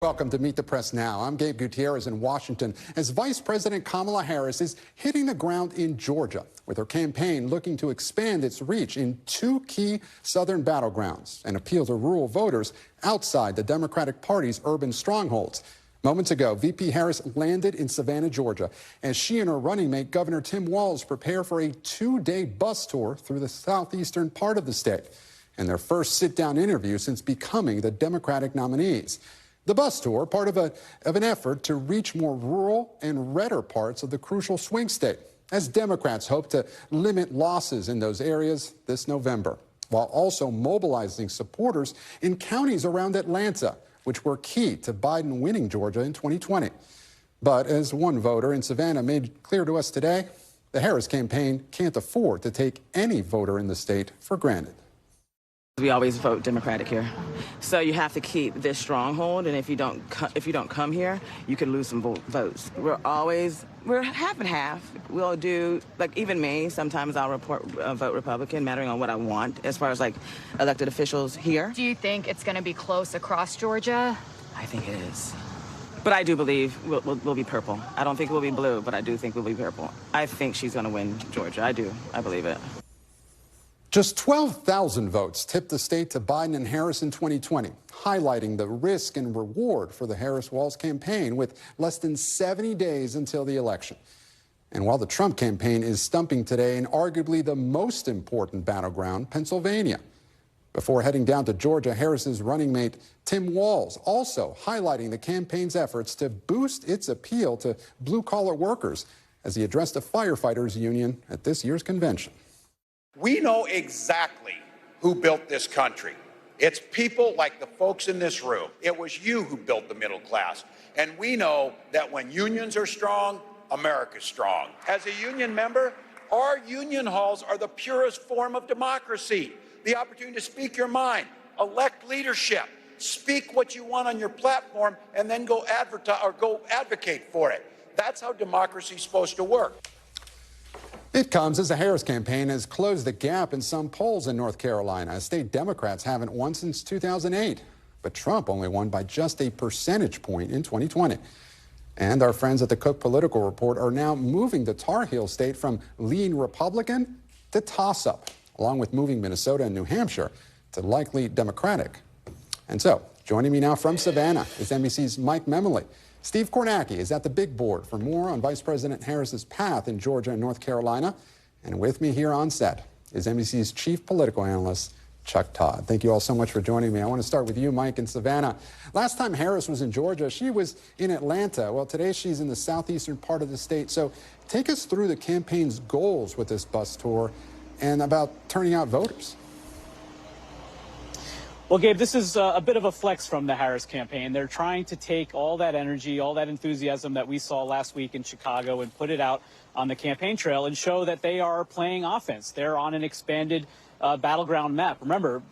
Welcome to Meet the Press Now. I'm Gabe Gutierrez in Washington as Vice President Kamala Harris is hitting the ground in Georgia with her campaign looking to expand its reach in two key southern battlegrounds and appeal to rural voters outside the Democratic Party's urban strongholds. Moments ago, VP Harris landed in Savannah, Georgia, as she and her running mate, Governor Tim Walz, prepare for a two-day bus tour through the southeastern part of the state and their first sit-down interview since becoming the Democratic nominees. The bus tour, part of an effort to reach more rural and redder parts of the crucial swing state, as Democrats hope to limit losses in those areas this November, while also mobilizing supporters in counties around Atlanta, which were key to Biden winning Georgia in 2020. But as one voter in Savannah made clear to us today, the Harris campaign can't afford to take any voter in the state for granted. We always vote Democratic here, so you have to keep this stronghold. And if you don't come here, you can lose some votes. We're half and half. We'll do, like, even me. Sometimes I'll vote Republican, mattering on what I want as far as like elected officials here. Do you think it's going to be close across Georgia? I think it is, but I do believe we'll be purple. I don't think we'll be blue, but I do think we'll be purple. I think she's going to win Georgia. I do. I believe it. Just 12,000 votes tipped the state to Biden and Harris in 2020, highlighting the risk and reward for the Harris-Walz campaign with less than 70 days until the election. And while the Trump campaign is stumping today in arguably the most important battleground, Pennsylvania. Before heading down to Georgia, Harris's running mate Tim Walz also highlighting the campaign's efforts to boost its appeal to blue-collar workers as he addressed a firefighters union at this year's convention. We know exactly who built this country. It's people like the folks in this room. It was you who built the middle class. And we know that when unions are strong, America's strong. As a union member, our union halls are the purest form of democracy. The opportunity to speak your mind, elect leadership, speak what you want on your platform, and then go advocate for it. That's how democracy is supposed to work. It comes as the Harris campaign has closed the gap in some polls in North Carolina, as state Democrats haven't won since 2008. But Trump only won by just a percentage point in 2020. And our friends at the Cook Political Report are now moving the Tar Heel state from lean Republican to toss-up, along with moving Minnesota and New Hampshire to likely Democratic. And so, joining me now from Savannah is NBC's Mike Memoli. Steve Kornacki is at the big board for more on Vice President Harris's path in Georgia and North Carolina. And with me here on set is NBC's chief political analyst, Chuck Todd. Thank you all so much for joining me. I want to start with you, Mike, in Savannah. Last time Harris was in Georgia, she was in Atlanta. Well, today she's in the southeastern part of the state. So take us through the campaign's goals with this bus tour and about turning out voters. Well, Gabe, this is a bit of a flex from the Harris campaign. They're trying to take all that energy, all that enthusiasm that we saw last week in Chicago and put it out on the campaign trail and show that they are playing offense. They're on an expanded battleground map. Remember,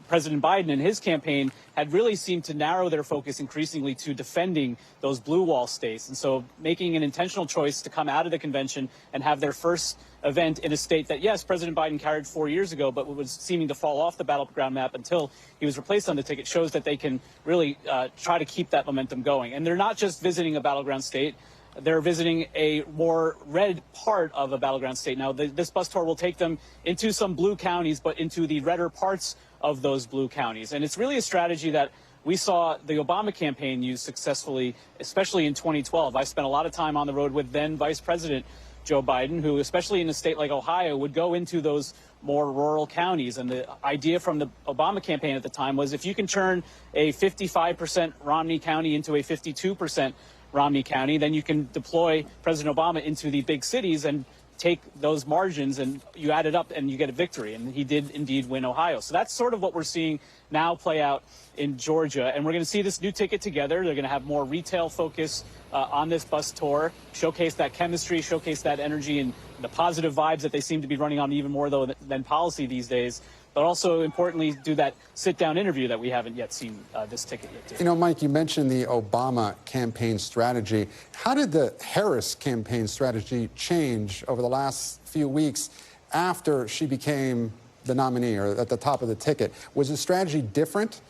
President Biden and his campaign had really seemed to narrow their focus increasingly to defending those blue wall states. And so making an intentional choice to come out of the convention and have their first event in a state that, yes, President Biden carried 4 years ago, but was seeming to fall off the battleground map until he was replaced on the ticket, shows that they can really try to keep that momentum going. And they're not just visiting a battleground state. They're visiting a more red part of a battleground state. Now, this bus tour will take them into some blue counties, but into the redder parts of those blue counties. And it's really a strategy that we saw the Obama campaign use successfully, especially in 2012. I spent a lot of time on the road with then Vice President Joe Biden, who, especially in a state like Ohio, would go into those more rural counties. And the idea from the Obama campaign at the time was if you can turn a 55% Romney County into a 52% Romney County, then you can deploy President Obama into the big cities and take those margins and you add it up and you get a victory. And he did indeed win Ohio. So that's sort of what we're seeing now play out in Georgia. And we're going to see this new ticket together. They're going to have more retail focus on this bus tour, showcase that chemistry, showcase that energy and the positive vibes that they seem to be running on even more though than policy these days. But also, importantly, do that sit-down interview that we haven't yet seen this ticket yet do. You know, Mike, you mentioned the Obama campaign strategy. How did the Harris campaign strategy change over the last few weeks after she became the nominee or at the top of the ticket? Was the strategy different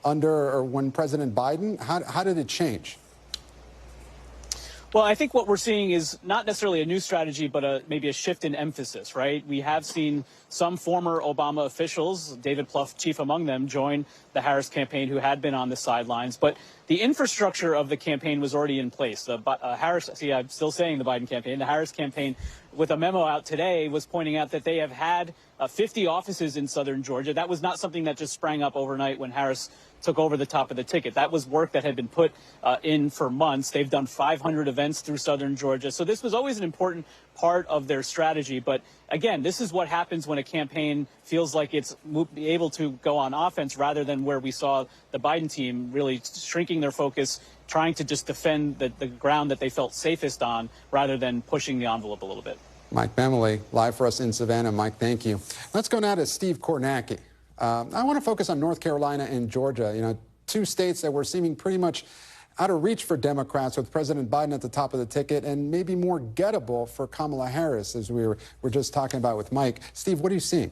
under or when President Biden? How did it change? Well, I think what we're seeing is not necessarily a new strategy, but maybe a shift in emphasis, right? We have seen some former Obama officials, David Plouffe chief among them, join the Harris campaign who had been on the sidelines. But the infrastructure of the campaign was already in place. The Harris, see, I'm still saying the Biden campaign. The Harris campaign, with a memo out today, was pointing out that they have had 50 offices in southern Georgia. That was not something that just sprang up overnight when Harris took over the top of the ticket. That was work that had been put in for months. They've done 500 events through southern Georgia. So this was always an important part of their strategy. But again, this is what happens when a campaign feels like it's able to go on offense rather than where we saw the Biden team really shrinking their focus, trying to just defend the ground that they felt safest on rather than pushing the envelope a little bit. Mike Memoli, live for us in Savannah. Mike, thank you. Let's go now to Steve Kornacki. I want to focus on North Carolina and Georgia, you know, two states that were seeming pretty much out of reach for Democrats with President Biden at the top of the ticket and maybe more gettable for Kamala Harris, as we were just talking about with Mike. Steve, what are you seeing?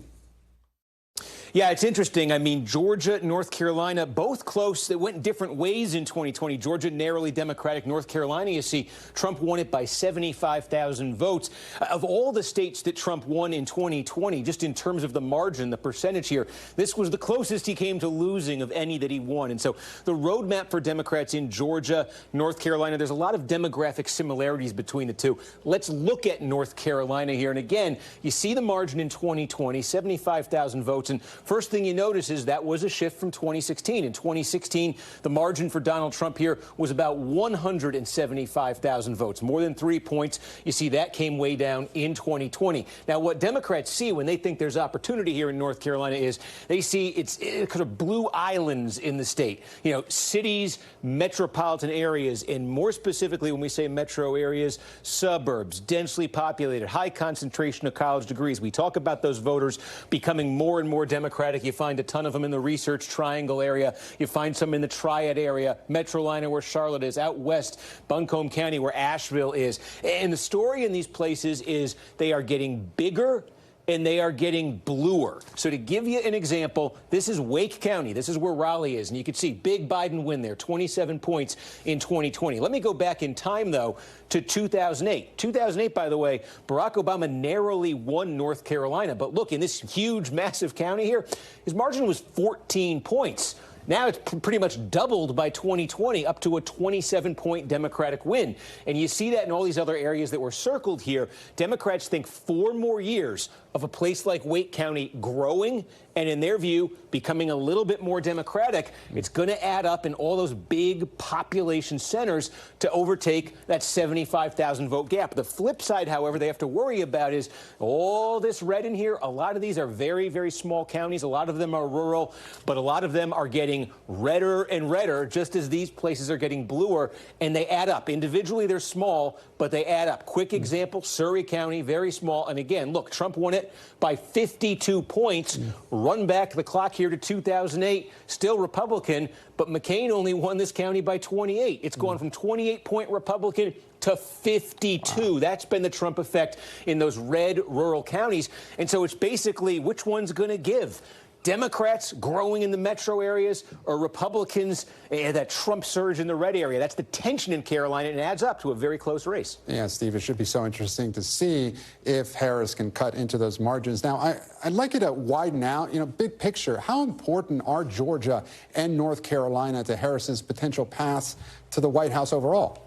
Yeah, it's interesting. I mean, Georgia, North Carolina, both close. They went different ways in 2020. Georgia narrowly Democratic. North Carolina, you see, Trump won it by 75,000 votes. Of all the states that Trump won in 2020, just in terms of the margin, the percentage here, this was the closest he came to losing of any that he won. And so the roadmap for Democrats in Georgia, North Carolina, there's a lot of demographic similarities between the two. Let's look at North Carolina here. And again, you see the margin in 2020, 75,000 votes. And first thing you notice is that was a shift from 2016. In 2016, the margin for Donald Trump here was about 175,000 votes, more than 3 points. You see that came way down in 2020. Now, what Democrats see when they think there's opportunity here in North Carolina is they see it's kind of blue islands in the state. You know, cities, metropolitan areas, and more specifically when we say metro areas, suburbs, densely populated, high concentration of college degrees. We talk about those voters becoming more and more Democratic. You find a ton of them in the Research Triangle area. You find some in the Triad area, Metrolina where Charlotte is, out west, Buncombe County where Asheville is. And the story in these places is they are getting bigger and they are getting bluer. So to give you an example, this is Wake County. This is where Raleigh is. And you can see big Biden win there, 27 points in 2020. Let me go back in time, though, to 2008. 2008, by the way, Barack Obama narrowly won North Carolina. But look, in this huge, massive county here, his margin was 14 points. Now it's pretty much doubled by 2020, up to a 27-point Democratic win. And you see that in all these other areas that were circled here. Democrats think 4 more years of a place like Wake County growing and, in their view, becoming a little bit more Democratic. It's going to add up in all those big population centers to overtake that 75,000 vote gap. The flip side, however, they have to worry about is all this red in here. A lot of these are very, very small counties. A lot of them are rural, but a lot of them are getting redder and redder, just as these places are getting bluer, and they add up. Individually, they're small, but they add up. Quick example, Surrey County, very small. And again, look, Trump won it by 52 points. Run back the clock here to 2008, still Republican, but McCain only won this county by 28. It's gone from 28-point Republican to 52. Wow. That's been the Trump effect in those red rural counties. And so it's basically which one's going to give? Democrats growing in the metro areas or Republicans, that Trump surge in the red area? That's the tension in Carolina, and it adds up to a very close race. Yeah, Steve, it should be so interesting to see if Harris can cut into those margins. Now, I'd like you to widen out, you know, big picture. How important are Georgia and North Carolina to Harris's potential paths to the White House overall?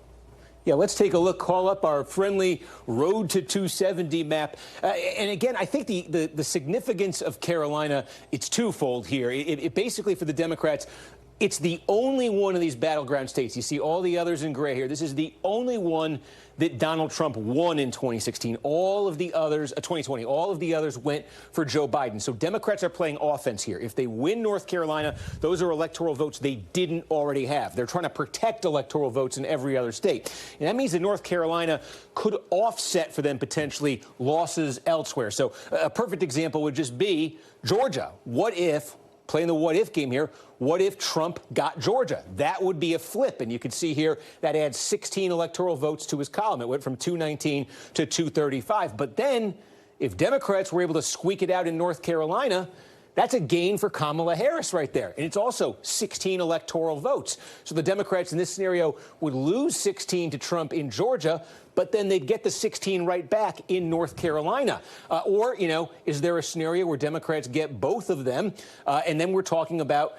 Yeah, let's take a look. Call up our friendly Road to 270 map. And again, I think the significance of Carolina, it's twofold here. It basically, for the Democrats, it's the only one of these battleground states. You see all the others in gray here. This is the only one that Donald Trump won in 2016. All of the others, 2020, all of the others went for Joe Biden. So Democrats are playing offense here. If they win North Carolina, those are electoral votes they didn't already have. They're trying to protect electoral votes in every other state. And that means that North Carolina could offset for them potentially losses elsewhere. So a perfect example would just be Georgia. What if, playing the what-if game here, what if Trump got Georgia? That would be a flip. And you can see here that adds 16 electoral votes to his column. It went from 219 to 235. But then if Democrats were able to squeak it out in North Carolina, That's a gain for Kamala Harris right there. And it's also 16 electoral votes. So the Democrats in this scenario would lose 16 to Trump in Georgia, but then they'd get the 16 right back in North Carolina. Or, you know, is there a scenario where Democrats get both of them? And then we're talking about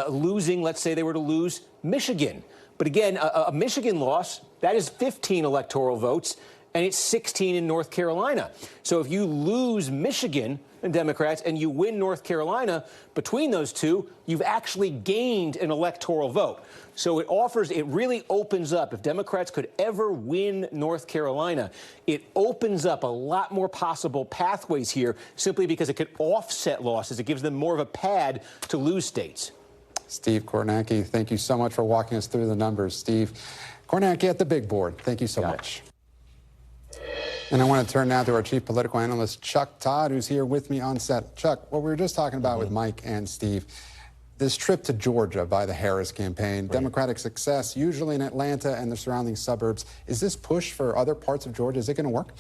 losing, let's say they were to lose Michigan. But again, a Michigan loss, that is 15 electoral votes, and it's 16 in North Carolina. So if you lose Michigan, and Democrats, and you win North Carolina, between those two, you've actually gained an electoral vote. So it really opens up. If Democrats could ever win North Carolina, it opens up a lot more possible pathways here, simply because it could offset losses. It gives them more of a pad to lose states. Steve Kornacki, thank you so much for walking us through the numbers. Steve Kornacki at the big board. Thank you so much. And I want to turn now to our chief political analyst, Chuck Todd, who's here with me on set. Chuck, what we were just talking about with Mike and Steve, this trip to Georgia by the Harris campaign, Democratic success, usually in Atlanta and the surrounding suburbs. Is this push for other parts of Georgia, is it going to work?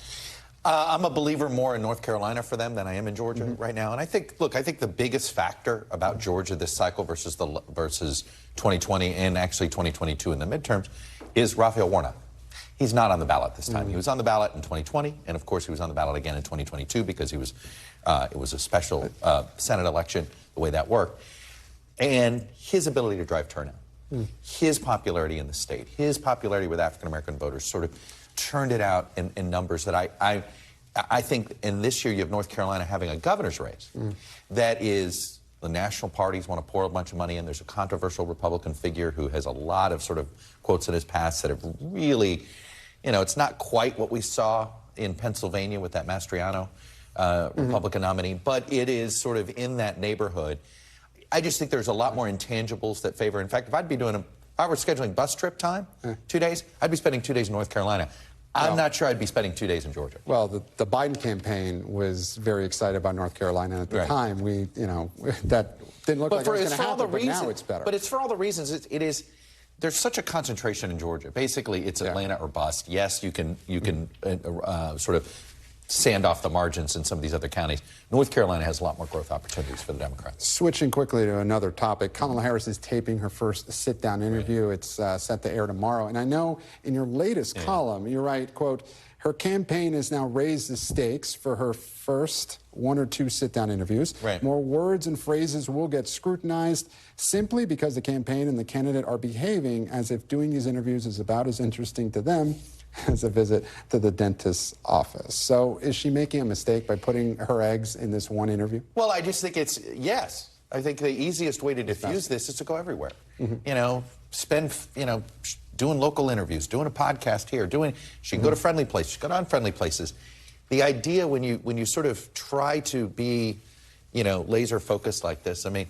I'm a believer more in North Carolina for them than I am in Georgia right now. And I think, look, I think the biggest factor about Georgia this cycle versus 2020 and actually 2022 in the midterms is Raphael Warnock. He's not on the ballot this time. He was on the ballot in 2020, and of course he was on the ballot again in 2022 because he was, it was a special Senate election, the way that worked. And his ability to drive turnout, his popularity in the state, his popularity with African-American voters sort of turned it out in numbers that I think, and this year you have North Carolina having a governor's race that is, the national parties want to pour a bunch of money in. There's a controversial Republican figure who has a lot of sort of quotes in his past that have really, you know, it's not quite what we saw in Pennsylvania with that Mastriano Republican nominee, but it is sort of in that neighborhood. I just think there's a lot more intangibles that favor. In fact, if I were scheduling bus trip time, 2 days, I'd be spending 2 days in North Carolina. I'm not sure I'd be spending 2 days in Georgia. Well, the Biden campaign was very excited about North Carolina. And at the time, that didn't look like it was going to happen, but now it's better. But it's for all the reasons. It is. There's such a concentration in Georgia. Basically, it's Atlanta or bust. Yes, you can sort of sand off the margins in some of these other counties. North Carolina has a lot more growth opportunities for the Democrats. Switching quickly to another topic, Kamala Harris is taping her first sit-down interview. It's set to air tomorrow. And I know in your latest column, you write, quote, her campaign has now raised the stakes for her first 1 or 2 sit-down interviews. More words and phrases will get scrutinized simply because the campaign and the candidate are behaving as if doing these interviews is about as interesting to them as a visit to the dentist's office. So is she making a mistake by putting her eggs in this one interview? Well, I just think it's, yes. I think the easiest way to diffuse this is to go everywhere. You know, doing local interviews, doing a podcast here, she can go to friendly places, she can go to unfriendly places. The idea when you sort of try to be, laser focused like this, I mean,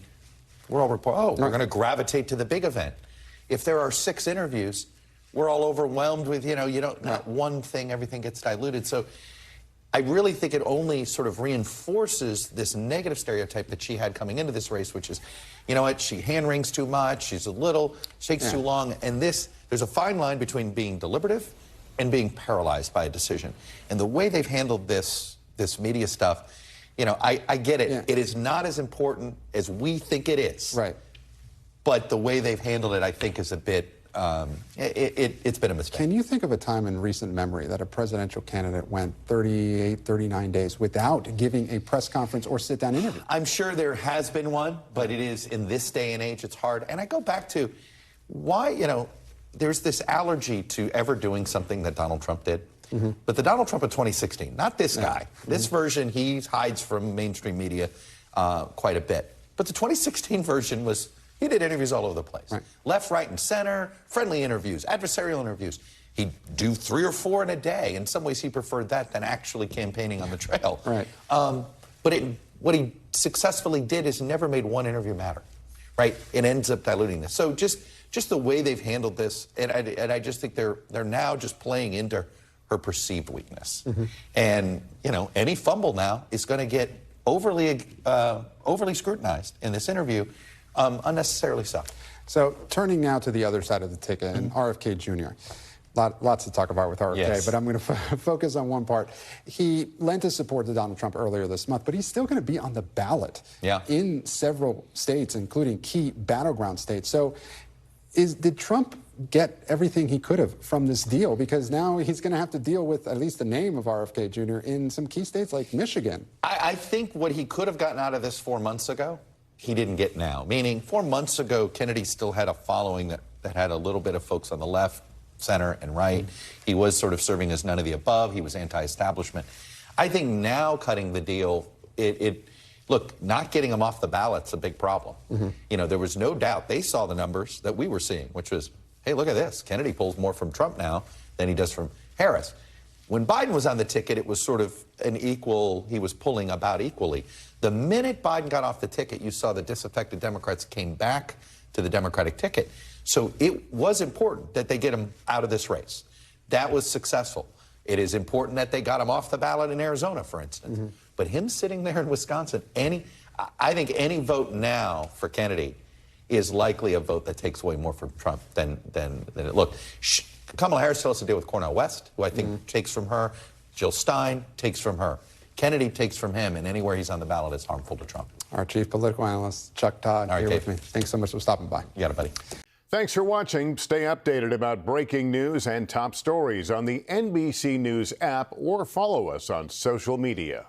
we're all we're going to gravitate to the big event. If there are 6 interviews, we're all overwhelmed with, not one thing, everything gets diluted. So I really think it only sort of reinforces this negative stereotype that she had coming into this race, which is, you know what, she hand wrings too much, she's a little, shakes too long, and there's a fine line between being deliberative and being paralyzed by a decision. And the way they've handled this media stuff, I get it. It is not as important as we think it is. Right. But the way they've handled it, I think, is a bit, it's been a mistake. Can you think of a time in recent memory that a presidential candidate went 38, 39 days without giving a press conference or sit-down interview? I'm sure there has been one, but it is, in this day and age, it's hard. And I go back to why, there's this allergy to ever doing something that Donald Trump did. But the Donald Trump of 2016, not this guy. This version, he hides from mainstream media quite a bit. But the 2016 version was, he did interviews all over the place. Left, right, and center, friendly interviews, adversarial interviews. He'd do 3 or 4 in a day. In some ways, he preferred that than actually campaigning on the trail. But what he successfully did is never made one interview matter. It ends up diluting this. So just the way they've handled this, and I just think they're now just playing into her perceived weakness. And, any fumble now is going to get overly scrutinized in this interview. Unnecessarily so. So turning now to the other side of the ticket, and RFK Jr. Lots to talk about with RFK, Yes. but I'm going to focus on one part. He lent his support to Donald Trump earlier this month, but he's still going to be on the ballot in several states, including key battleground states. So did Trump get everything he could have from this deal? Because now he's going to have to deal with at least the name of RFK Jr. in some key states like Michigan. I think what he could have gotten out of this 4 months ago, he didn't get now. Meaning 4 months ago, Kennedy still had a following that had a little bit of folks on the left, center, and right. He was sort of serving as none of the above. He was anti-establishment. I think now cutting the deal, look, not getting him off the ballot's a big problem. You know, there was no doubt they saw the numbers that we were seeing, which was, hey, look at this. Kennedy pulls more from Trump now than he does from Harris. When Biden was on the ticket, it was sort of an equal, he was pulling about equally. The minute Biden got off the ticket, you saw the disaffected Democrats came back to the Democratic ticket. So it was important that they get him out of this race. That was successful. It is important that they got him off the ballot in Arizona, for instance. But him sitting there in Wisconsin, I think any vote now for Kennedy is likely a vote that takes away more from Trump than it. Look, Kamala Harris still has to deal with Cornel West, who I think takes from her. Jill Stein takes from her. Kennedy takes from him, and anywhere he's on the ballot is harmful to Trump. Our chief political analyst, Chuck Todd, here with me. Thanks so much for stopping by. You got it, buddy. Thanks for watching. Stay updated about breaking news and top stories on the NBC News app or follow us on social media.